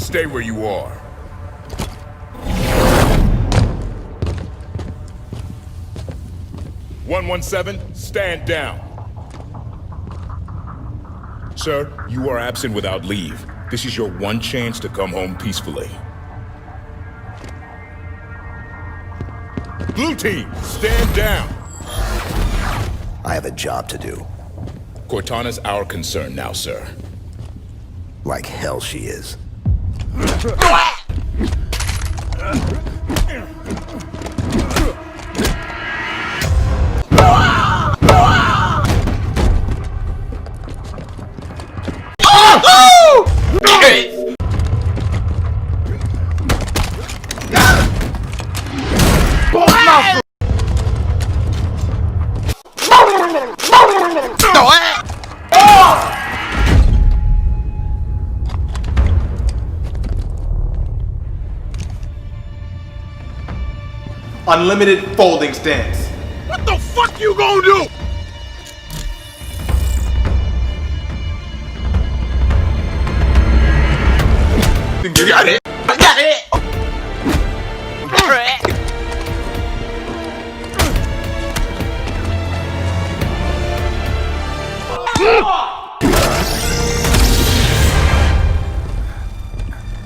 Stay where you are. "117, stand down." Sir, you are absent without leave. This is your one chance to come home peacefully. Blue team, stand down. I have a job to do. Cortana's our concern now, sir. Like hell she is. Unlimited folding stance. What the fuck you gonna do? You got it. I got it.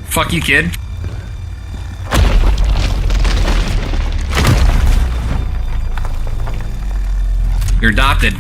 Fuck you, kid. You're adopted.